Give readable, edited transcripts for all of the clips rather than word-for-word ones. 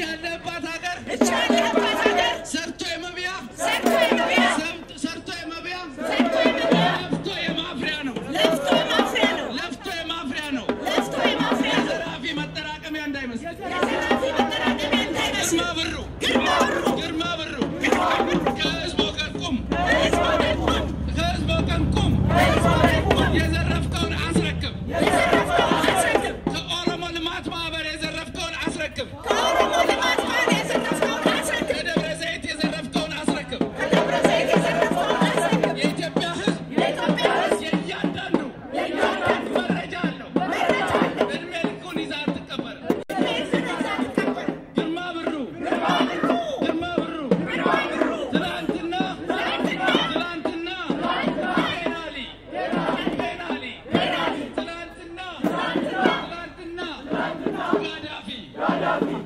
ያለባት ሀገር ሰርቶ የመብያ ለፍቶ የማፍሪያ ነው ዘራፊ መጠራቀሚያ እንዳይመስል ግርማ ብሩ ከህዝብ ወገን ቁም የዘረፍከውን አስረክብ ከኦሮሞ ልማት ማህበር የዘረፍከውን አስረክብ ከደብረ ዘይት የዘረፍከውን አስረክብ የኢትዮጵያ ህዝብ የእያንዳንዱ መረጃ አለው እድሜ ልኩን ይዛ አትቀበርም ግርማ ብሩ ትላንትና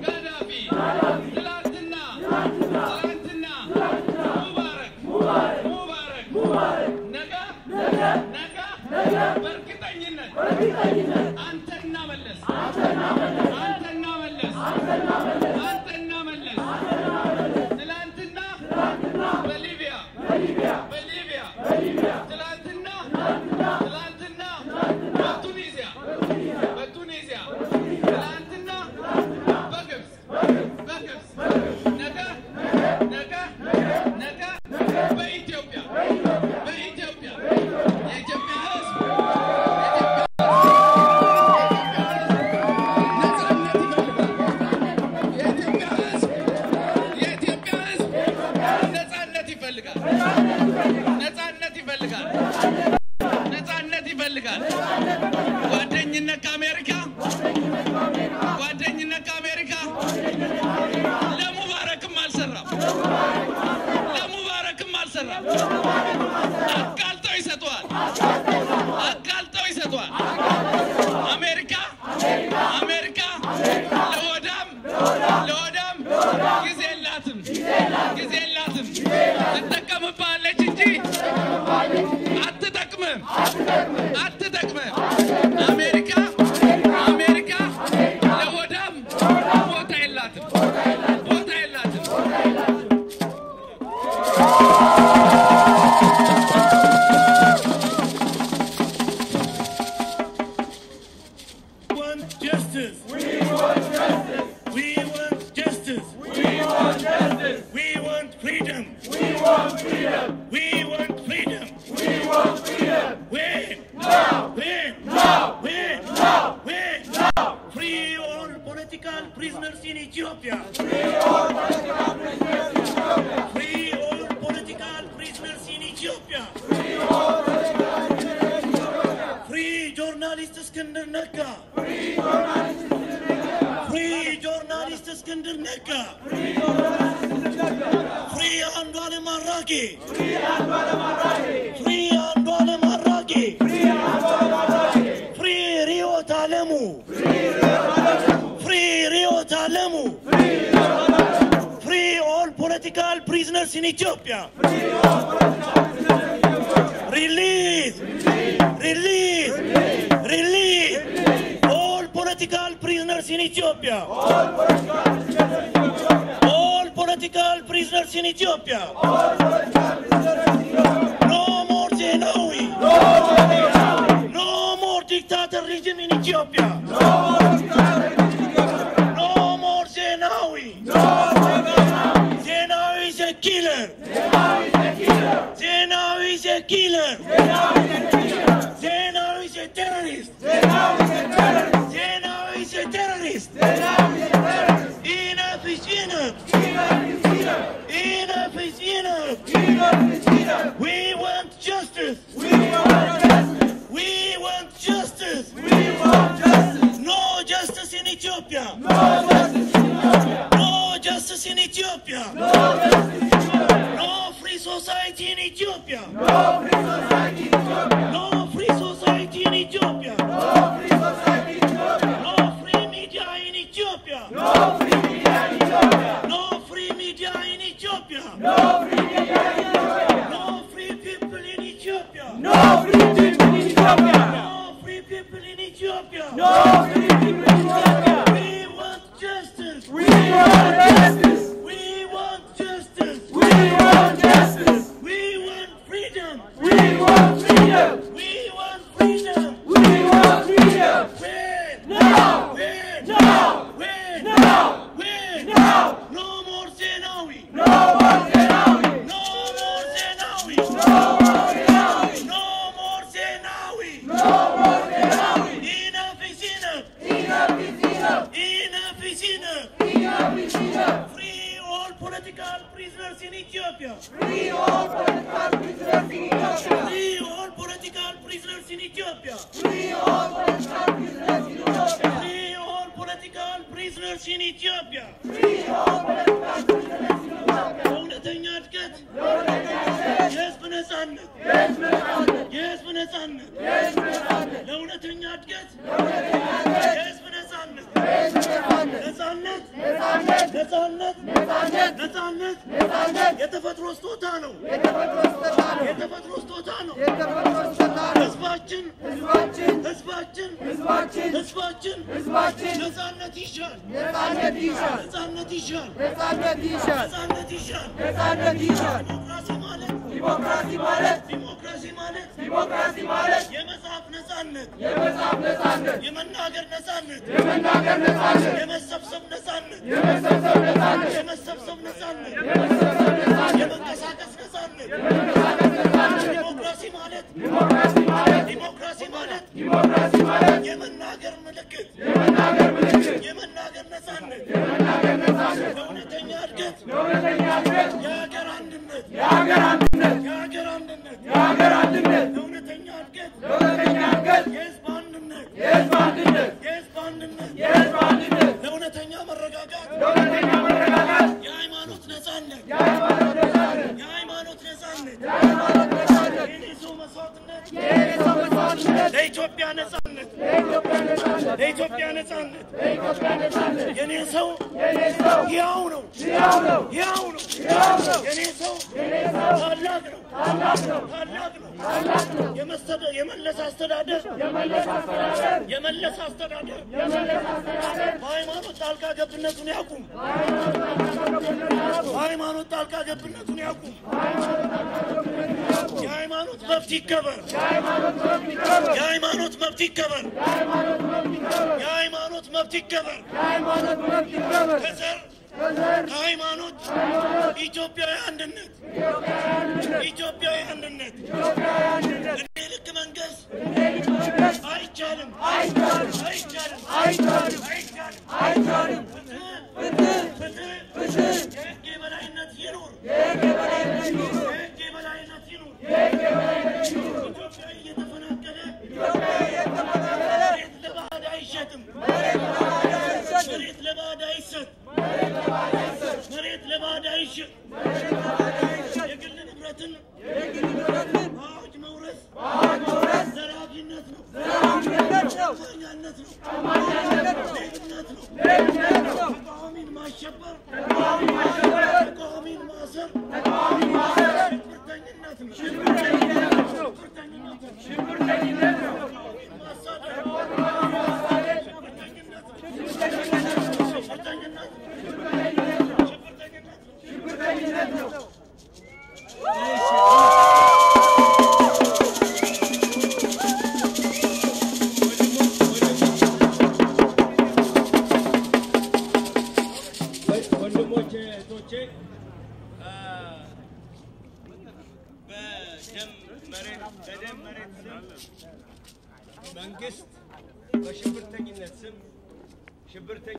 ጋዳፊ ትላንትና ሙባረክ ነገ በእርግጠኝነት አንተና መለስ ትላንትና በሊቢያ ትላንትና በቱኒዚያ ትላንትና በግብጽ ነገ በኢትዮጵያ የኢትዮጵያ ህዝብ ነፃነት ይፈልጋል ጓደኝነት ከአሜሪካ ለሙባረክም አልሰራም አጋልጠው ይሰጧል አሜሪካ ለሆዳም ጊዜ የላትም ትጠቀምባለች እንጂ አትጠቅምም አሜሪካ ለሆዳም ቦታ የላትም Prisoners in Ethiopia. Free all political prisoners in Ethiopia. Free journalist Iskandar Nagga. Free journalist Iskandar Nagga. Free Andu'alem Arrage. Free Andu'alem Arrage. Free Riot Alemu. Free all political prisoners in Ethiopia. Release all political prisoners in Ethiopia. All political prisoners in Ethiopia. No more Zenawi. No more dictator regime in Ethiopia. Zenawi is a killer. Zenawi is a terrorist. Enough is enough. We want justice. No justice in Ethiopia. No free society in Ethiopia. No free society in Ethiopia. No free media in Ethiopia. No free media in Ethiopia. No free people in Ethiopia. No free people in Ethiopia. We want justice. prisoners in Ethiopia. Free all political prisoners in Ethiopia. Free all political prisoners in Ethiopia. Free all political prisoners in Ethiopia. Free all political prisoners in Ethiopia. Free all political prisoners in Ethiopia. ለእውነተኛ እድገት የህዝብ ነፃነት የህዝብ ነፃነት ለእውነተኛ እድገት የህዝብ ነፃነት ነፃነት የተፈጥሮ ስጦታ ነው የተፈጥሮ ስጦታ ነው ህዝባችን ነፃነት ይሻል ዲሞክራሲ ማለት የመጻፍ ነፃነት የመናገር ነፃነት የመሰብሰብ ነፃነት የመንቀሳቀስ ነፃነት ዲሞክራሲ ማለት የመናገር ምልክት የመናገር ነፃነት ለእውነተኛ እድገት የሀገር አንድነት ለእውነተኛ እድገት የህዝብ አንድነት ለእውነተኛ መረጋጋት የሃይማኖት ነፃነት የሰው መስዋዕትነት ለኢትዮጵያ ነፃነት የኔ ሰው ያው ነው የኔ ሰው ታላቅ ነው የመለስ አስተዳደር በሃይማኖት ጣልቃ ገብነቱን ያቁም የሃይማኖት መብት ይከበር ከሃይማኖት ኢትዮጵያዊ አንድነት ልክ መንግስት አይቻልም የህግ የበላይነት ይኑር ኢትዮጵያዊ እየተፈናቀለ መሬት ለባዕድ አይሸጥም መሬት ለባዕድ አይሰጥ የግል ንብረትን በአዋጅ መውረስ ዘራፊነት ነው ሌብነት ነው ተቃዋሚን ማሸበር ተቃዋሚን ማሰር ሽብርተኝነት ነው ማሳደድ ሽብርተኝነት ነው ወንድሞቼ እህቶቼ በደም መሬት ስም መንግስት በሽብርተኝነት ስም